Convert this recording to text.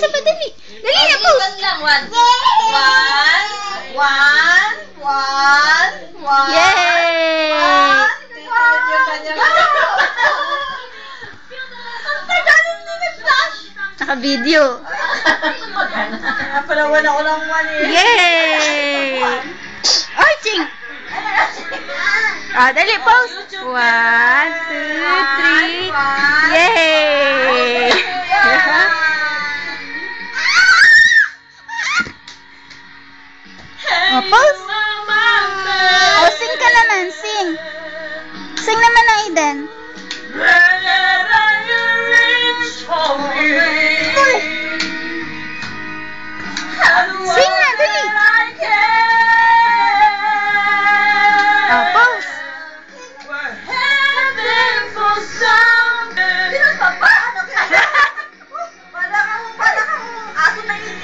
isa pa, dali. Dali na, pose. Lang, one. One. Yay! Naka-video. Napalawan ako ng one eh. Yay! Arching! Ah, dali, pose. 1, 2, 3. Yay! Oh, pose. Oh, sing ka naman, sing. Sing naman, Aiden. Sing na, dali. Oh, pose. Para kang aso na yung